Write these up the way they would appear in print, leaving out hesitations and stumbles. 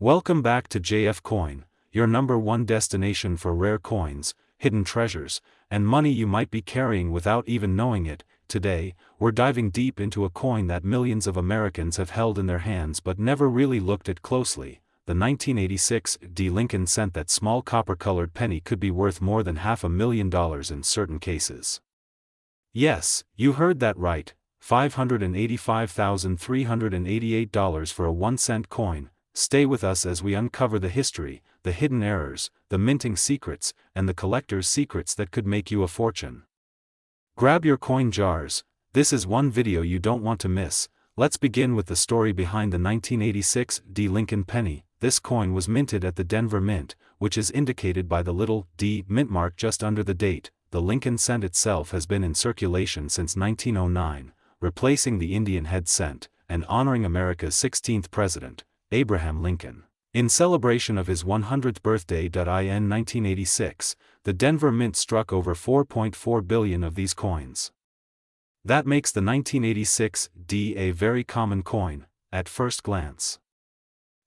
Welcome back to JF Coin, your #1 destination for rare coins, hidden treasures, and money you might be carrying without even knowing it. Today, we're diving deep into a coin that millions of Americans have held in their hands but never really looked at closely. The 1986 Lincoln cent. That small copper-colored penny could be worth more than $500,000 in certain cases. Yes, you heard that right, $585,388 for a 1-cent coin. Stay with us as we uncover the history, the hidden errors, the minting secrets, and the collector's secrets that could make you a fortune. Grab your coin jars, this is one video you don't want to miss. Let's begin with the story behind the 1986 Lincoln penny. This coin was minted at the Denver Mint, which is indicated by the little D mint mark just under the date. The Lincoln cent itself has been in circulation since 1909, replacing the Indian head cent, and honoring America's 16th president, Abraham Lincoln. In celebration of his 100th birthday. In 1986, the Denver Mint struck over 4.4 billion of these coins. That makes the 1986 a very common coin, at first glance.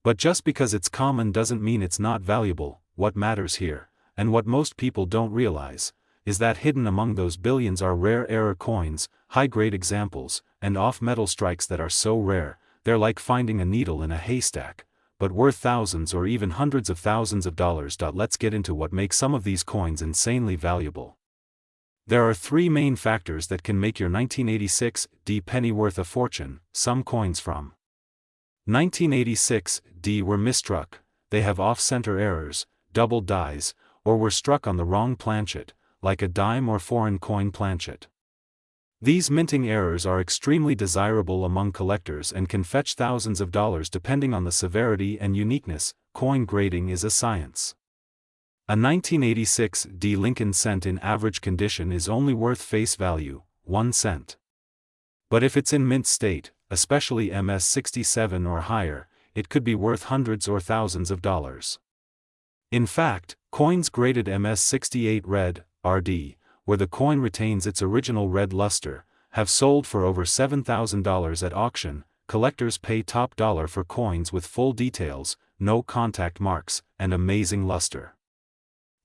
But just because it's common doesn't mean it's not valuable. What matters here, and what most people don't realize, is that hidden among those billions are rare error coins, high-grade examples, and off-metal strikes that are so rare, they're like finding a needle in a haystack, but worth thousands or even hundreds of thousands of dollars. Let's get into what makes some of these coins insanely valuable. There are three main factors that can make your 1986 penny worth a fortune. Some coins from 1986 were misstruck, they have off-center errors, double dies, or were struck on the wrong planchet, like a dime or foreign coin planchet. These minting errors are extremely desirable among collectors and can fetch thousands of dollars depending on the severity and uniqueness. Coin grading is a science. A 1986 Lincoln cent in average condition is only worth face value, 1 cent. But if it's in mint state, especially MS-67 or higher, it could be worth hundreds or thousands of dollars. In fact, coins graded MS-68 red, RD, where the coin retains its original red luster, have sold for over $7,000 at auction. Collectors pay top dollar for coins with full details, no contact marks, and amazing luster.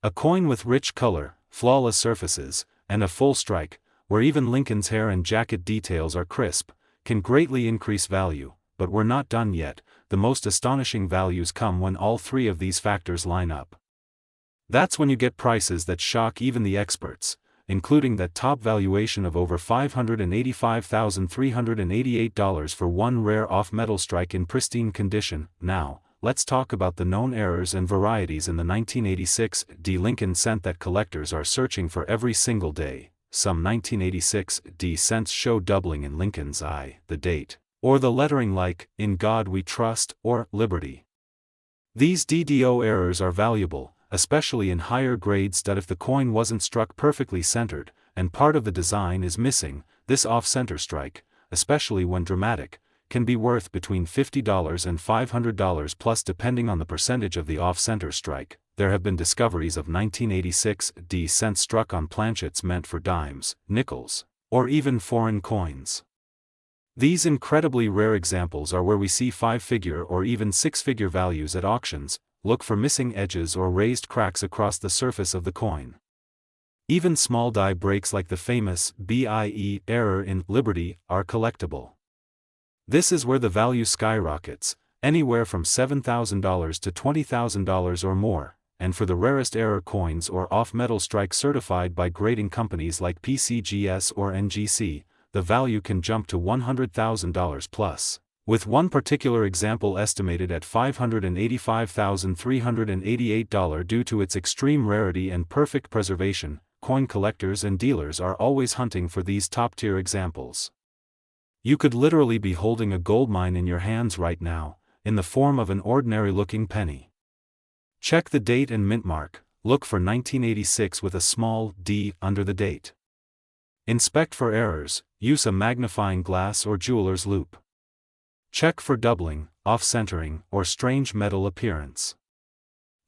A coin with rich color, flawless surfaces, and a full strike, where even Lincoln's hair and jacket details are crisp, can greatly increase value. But we're not done yet. The most astonishing values come when all three of these factors line up. That's when you get prices that shock even the experts, including that top valuation of over $585,388 for one rare off-metal strike in pristine condition. Now, let's talk about the known errors and varieties in the 1986 Lincoln cent that collectors are searching for every single day. Some 1986 cents show doubling in Lincoln's eye, the date, or the lettering like, "In God We Trust," or "Liberty." These DDO errors are valuable, especially in higher grades. If the coin wasn't struck perfectly centered, and part of the design is missing, this off-center strike, especially when dramatic, can be worth between $50 and $500 plus depending on the percentage of the off-center strike. There have been discoveries of 1986 cents struck on planchets meant for dimes, nickels, or even foreign coins. These incredibly rare examples are where we see 5-figure or even 6-figure values at auctions. Look for missing edges or raised cracks across the surface of the coin. Even small die breaks like the famous BIE error in Liberty are collectible. This is where the value skyrockets, anywhere from $7,000 to $20,000 or more, and for the rarest error coins or off-metal strike certified by grading companies like PCGS or NGC, the value can jump to $100,000 plus, with one particular example estimated at $585,388 due to its extreme rarity and perfect preservation. Coin collectors and dealers are always hunting for these top-tier examples. You could literally be holding a goldmine in your hands right now, in the form of an ordinary-looking penny. Check the date and mint mark. Look for 1986 with a small d under the date. Inspect for errors. Use a magnifying glass or jeweler's loupe. Check for doubling, off-centering, or strange metal appearance.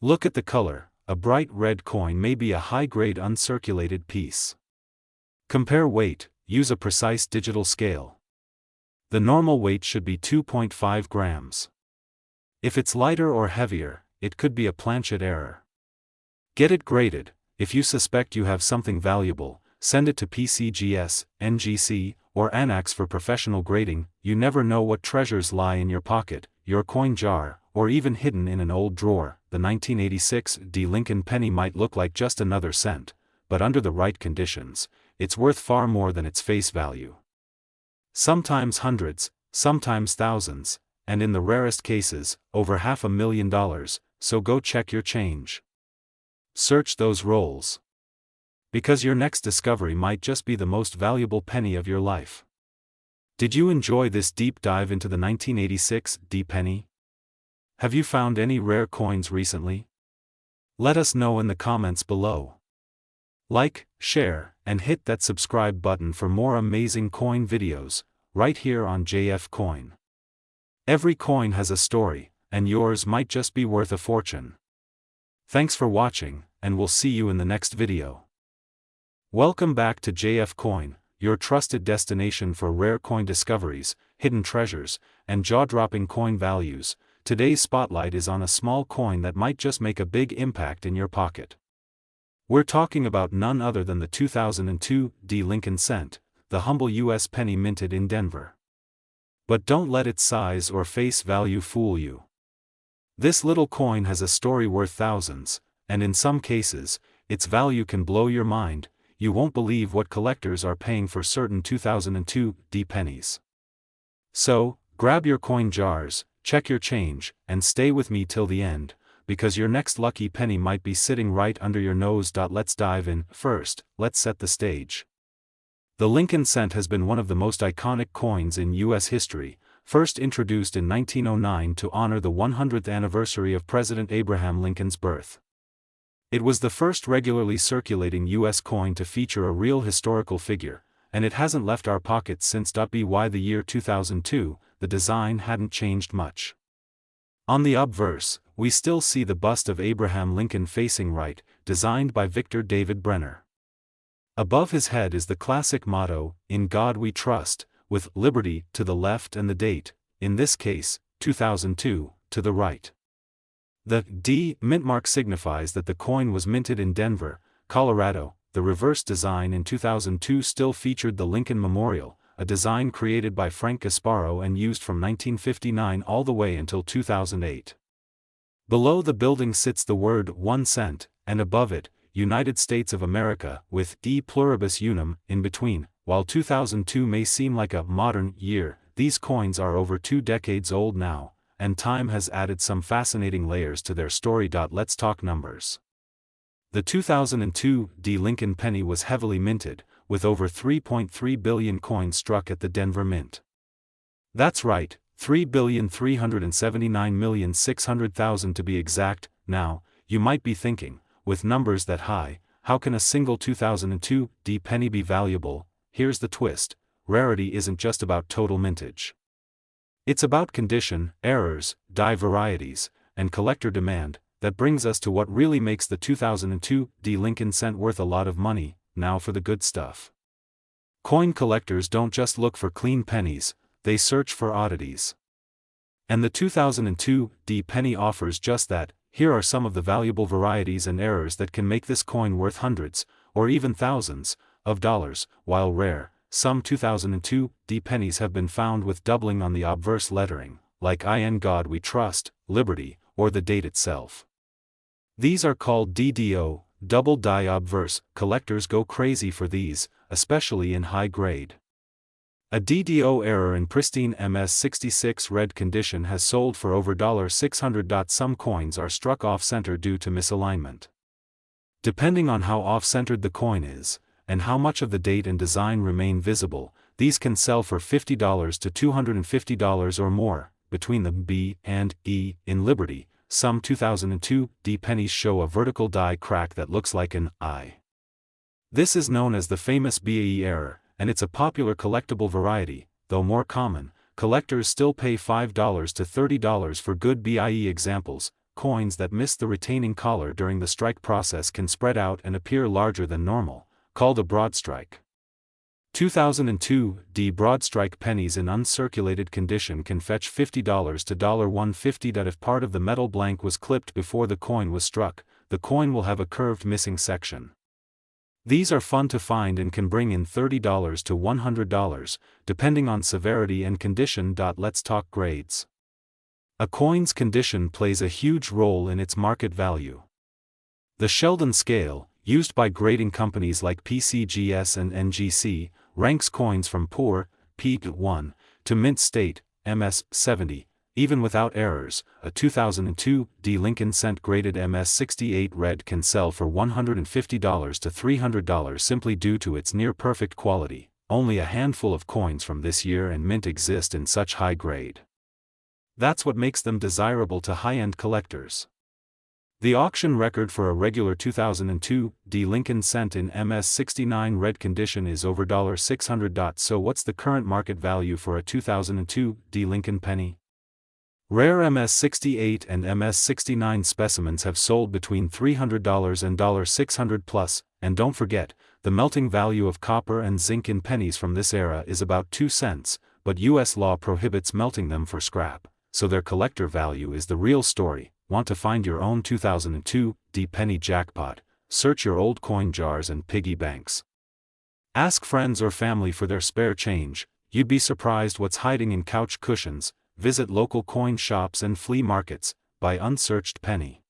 Look at the color. A bright red coin may be a high-grade uncirculated piece. Compare weight. Use a precise digital scale. The normal weight should be 2.5 grams. If it's lighter or heavier, it could be a planchet error. Get it graded. If you suspect you have something valuable, send it to PCGS, NGC, or Annex for professional grading. You never know what treasures lie in your pocket, your coin jar, or even hidden in an old drawer. The 1986 D. Lincoln penny might look like just another cent, but under the right conditions, it's worth far more than its face value. Sometimes hundreds, sometimes thousands, and in the rarest cases, over $500,000, so go check your change. Search those rolls. Because your next discovery might just be the most valuable penny of your life. Did you enjoy this deep dive into the 1986 D penny? Have you found any rare coins recently? Let us know in the comments below. Like, share, and hit that subscribe button for more amazing coin videos, right here on JF Coin. Every coin has a story, and yours might just be worth a fortune. Thanks for watching, and we'll see you in the next video. Welcome back to JF Coin, your trusted destination for rare coin discoveries, hidden treasures, and jaw-dropping coin values. Today's spotlight is on a small coin that might just make a big impact in your pocket. We're talking about none other than the 2002 D. Lincoln cent, the humble U.S. penny minted in Denver. But don't let its size or face value fool you. This little coin has a story worth thousands, and in some cases, its value can blow your mind. You won't believe what collectors are paying for certain 2002 D pennies. So, grab your coin jars, check your change, and stay with me till the end, because your next lucky penny might be sitting right under your nose. Let's dive in. First, let's set the stage. The Lincoln cent has been one of the most iconic coins in U.S. history, first introduced in 1909 to honor the 100th anniversary of President Abraham Lincoln's birth. It was the first regularly circulating U.S. coin to feature a real historical figure, and it hasn't left our pockets since. By the year 2002, the design hadn't changed much. On the obverse, we still see the bust of Abraham Lincoln facing right, designed by Victor David Brenner. Above his head is the classic motto, "In God We Trust," with "Liberty" to the left and the date, in this case, 2002, to the right. The D mint mark signifies that the coin was minted in Denver, Colorado. The reverse design in 2002 still featured the Lincoln Memorial, a design created by Frank Gasparo and used from 1959 all the way until 2008. Below the building sits the word 1 cent, and above it, United States of America, with E pluribus unum in between. While 2002 may seem like a modern year, these coins are over 2 decades old now, and time has added some fascinating layers to their story. Let's talk numbers. The 2002 D. Lincoln penny was heavily minted, with over 3.3 billion coins struck at the Denver Mint. That's right, 3,379,600,000 to be exact. Now, you might be thinking, with numbers that high, how can a single 2002 D penny be valuable? Here's the twist: rarity isn't just about total mintage. It's about condition, errors, die varieties, and collector demand. That brings us to what really makes the 2002 D. Lincoln cent worth a lot of money. Now for the good stuff. Coin collectors don't just look for clean pennies, they search for oddities. And the 2002 D penny offers just that. Here are some of the valuable varieties and errors that can make this coin worth hundreds, or even thousands, of dollars. While rare, some 2002 D pennies have been found with doubling on the obverse lettering, like "In God We Trust," "Liberty," or the date itself. These are called DDO, double die obverse. Collectors go crazy for these, especially in high grade. A DDO error in pristine MS66 red condition has sold for over $600. Some coins are struck off-center due to misalignment. Depending on how off-centered the coin is, and how much of the date and design remain visible, these can sell for $50 to $250 or more. Between the B and E in Liberty, some 2002 D pennies show a vertical die crack that looks like an I. This is known as the famous BAE error, and it's a popular collectible variety. Though more common, collectors still pay $5 to $30 for good BIE examples. Coins that miss the retaining collar during the strike process can spread out and appear larger than normal, called a broad strike. 2002 D Broadstrike pennies in uncirculated condition can fetch $50 to $1.50. That if part of the metal blank was clipped before the coin was struck, the coin will have a curved missing section. These are fun to find and can bring in $30 to $100, depending on severity and condition. Let's talk grades. A coin's condition plays a huge role in its market value. The Sheldon scale, used by grading companies like PCGS and NGC, ranks coins from poor, P1, to mint state, MS 70, even without errors. A 2002 D Lincoln cent graded MS 68 red can sell for $150 to $300 simply due to its near-perfect quality. Only a handful of coins from this year and mint exist in such high grade. That's what makes them desirable to high-end collectors. The auction record for a regular 2002 D Lincoln cent in MS 69 red condition is over $600. So what's the current market value for a 2002 D Lincoln penny? Rare MS 68 and MS 69 specimens have sold between $300 and $600 plus, and don't forget, the melting value of copper and zinc in pennies from this era is about 2 cents, but US law prohibits melting them for scrap, so their collector value is the real story. Want to find your own 2002 D penny jackpot? Search your old coin jars and piggy banks. Ask friends or family for their spare change. You'd be surprised what's hiding in couch cushions. Visit local coin shops and flea markets. Buy unsearched penny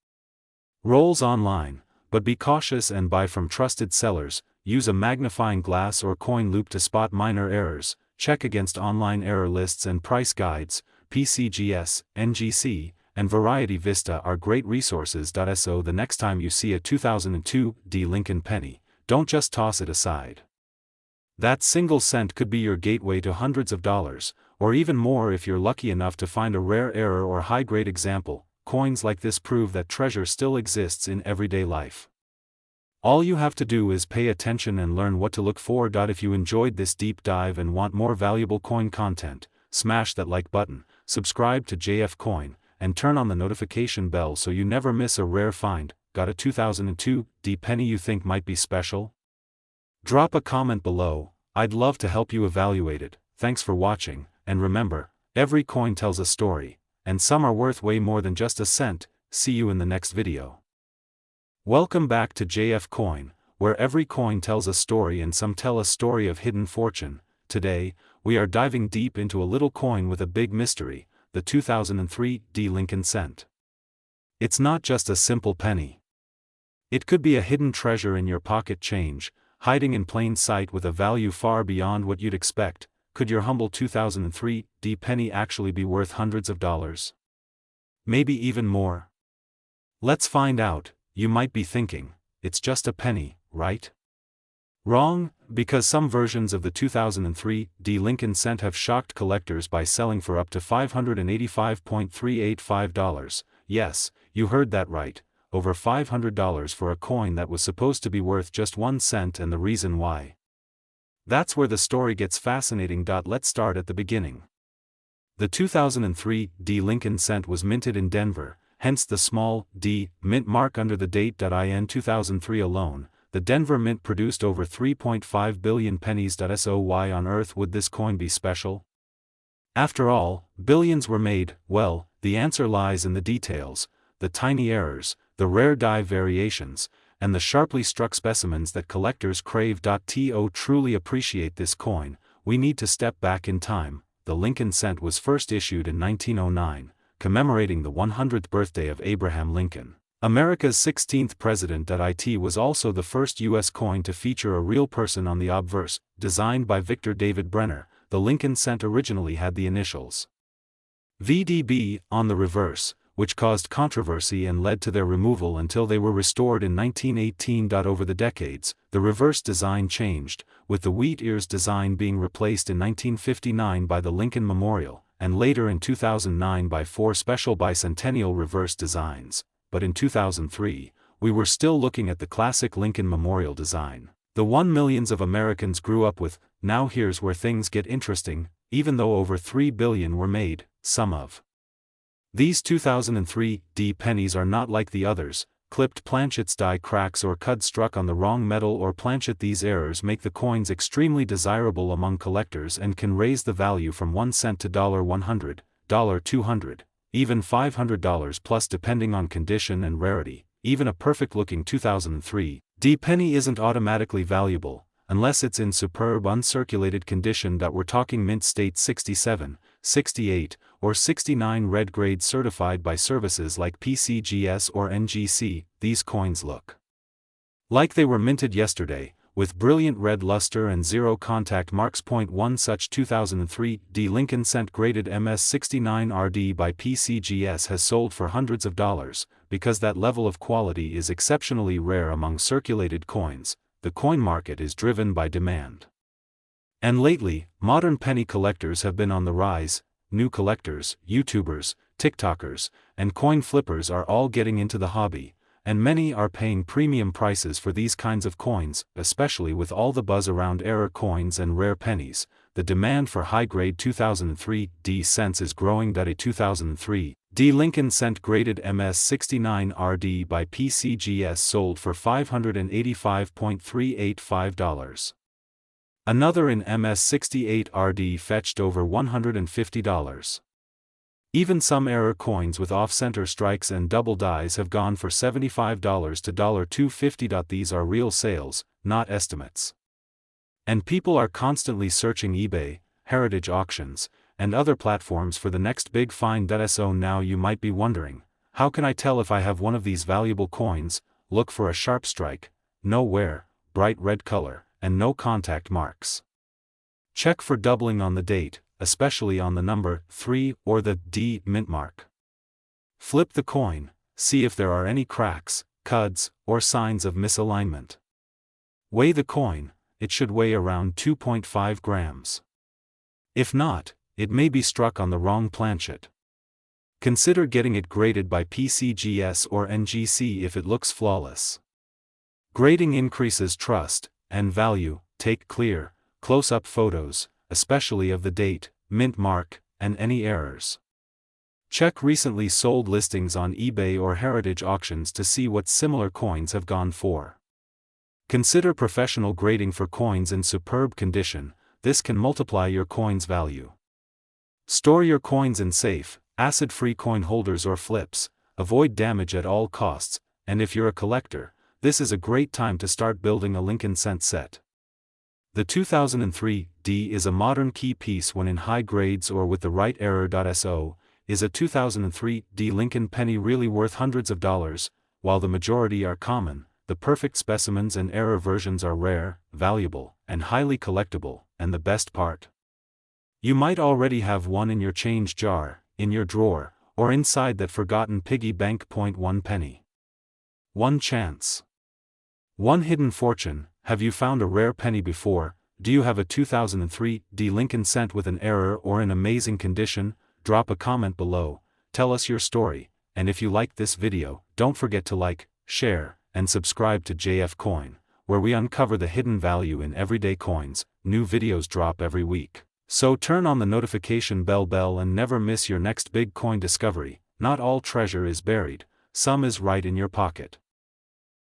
rolls online, but be cautious and buy from trusted sellers. Use a magnifying glass or coin loop to spot minor errors. Check against online error lists and price guides. PCGS, NGC, and Variety Vista are great resources. So the next time you see a 2002 D Lincoln penny, don't just toss it aside. That single cent could be your gateway to hundreds of dollars, or even more if you're lucky enough to find a rare error or high-grade example. Coins like this prove that treasure still exists in everyday life. All you have to do is pay attention and learn what to look for. If you enjoyed this deep dive and want more valuable coin content, smash that like button, subscribe to JF Coin, and turn on the notification bell so you never miss a rare find. Got a 2002 D penny you think might be special? Drop a comment below. I'd love to help you evaluate it. Thanks for watching, and remember, every coin tells a story, and some are worth way more than just a cent. See you in the next video. Welcome back to JF Coin, where every coin tells a story and some tell a story of hidden fortune. Today, we are diving deep into a little coin with a big mystery, the 2003 D Lincoln cent. It's not just a simple penny. It could be a hidden treasure in your pocket change, hiding in plain sight with a value far beyond what you'd expect. Could your humble 2003 D penny actually be worth hundreds of dollars? Maybe even more? Let's find out. You might be thinking, it's just a penny, right? Wrong, because some versions of the 2003 D Lincoln cent have shocked collectors by selling for up to $585.385. Yes, you heard that right, over $500 for a coin that was supposed to be worth just 1 cent, and the reason why. That's where the story gets fascinating. Let's start at the beginning. The 2003 D Lincoln cent was minted in Denver, hence the small d mint mark under the date. In 2003 alone, the Denver Mint produced over 3.5 billion pennies. So why on earth would this coin be special? After all, billions were made. Well, the answer lies in the details, the tiny errors, the rare die variations, and the sharply struck specimens that collectors crave. To truly appreciate this coin, we need to step back in time. The Lincoln cent was first issued in 1909, commemorating the 100th birthday of Abraham Lincoln, America's 16th president. It was also the first U.S. coin to feature a real person on the obverse, designed by Victor David Brenner. The Lincoln cent originally had the initials VDB on the reverse, which caused controversy and led to their removal until they were restored in 1918. Over the decades, the reverse design changed, with the wheat ears design being replaced in 1959 by the Lincoln Memorial, and later in 2009 by 4 special bicentennial reverse designs. But in 2003, we were still looking at the classic Lincoln Memorial design, the one millions of Americans grew up with. Now here's where things get interesting. Even though over 3 billion were made, some of these 2003 D pennies are not like the others. clipped planchets, die cracks, or cud struck on the wrong metal or planchet. These errors make the coins extremely desirable among collectors and can raise the value from 1 cent to $100, $200, even $500 plus depending on condition and rarity. Even a perfect-looking 2003 D penny isn't automatically valuable, unless it's in superb uncirculated condition that we're talking mint state 67, 68, or 69 red grade certified by services like PCGS or NGC. These coins look like they were minted yesterday, with brilliant red luster and zero contact marks. One such 2003 D Lincoln cent graded MS69 RD by PCGS has sold for hundreds of dollars. Because that level of quality is exceptionally rare among circulated coins, the coin market is driven by demand. And lately, modern penny collectors have been on the rise. New collectors, YouTubers, TikTokers, and coin flippers are all getting into the hobby, and many are paying premium prices for these kinds of coins. Especially with all the buzz around error coins and rare pennies, the demand for high-grade 2003 D cents is growing. A 2003 D Lincoln cent graded MS69 RD by PCGS sold for $585.385. Another in MS68 RD fetched over $150. Even some error coins with off-center strikes and double dies have gone for $75 to $250. These are real sales, not estimates. And people are constantly searching eBay, heritage auctions, and other platforms for the next big find. So now you might be wondering, how can I tell if I have one of these valuable coins? Look for a sharp strike, no wear, bright red color, and no contact marks. Check for doubling on the date, especially on the number 3 or the D mint mark. Flip the coin, see if there are any cracks, cuds, or signs of misalignment. Weigh the coin, it should weigh around 2.5 grams. If not, it may be struck on the wrong planchet. Consider getting it graded by PCGS or NGC if it looks flawless. Grading increases trust and value. Take clear, close-up photos, especially of the date, mint mark, and any errors. Check recently sold listings on eBay or heritage auctions to see what similar coins have gone for. Consider professional grading for coins in superb condition. This can multiply your coin's value. Store your coins in safe, acid-free coin holders or flips. Avoid damage at all costs, and if you're a collector, this is a great time to start building a Lincoln cent set. The 2003 D is a modern key piece when in high grades or with the right error. So, is a 2003 D Lincoln penny really worth hundreds of dollars? While the majority are common, the perfect specimens and error versions are rare, valuable, and highly collectible. And the best part? You might already have one in your change jar, in your drawer, or inside that forgotten piggy bank. 1 penny. One chance. One hidden fortune. Have you found a rare penny before? Do you have a 2003 D Lincoln cent with an error or in amazing condition? Drop a comment below, tell us your story, and if you liked this video, don't forget to like, share, and subscribe to JF Coin, where we uncover the hidden value in everyday coins. New videos drop every week. So turn on the notification bell and never miss your next big coin discovery. Not all treasure is buried, some is right in your pocket.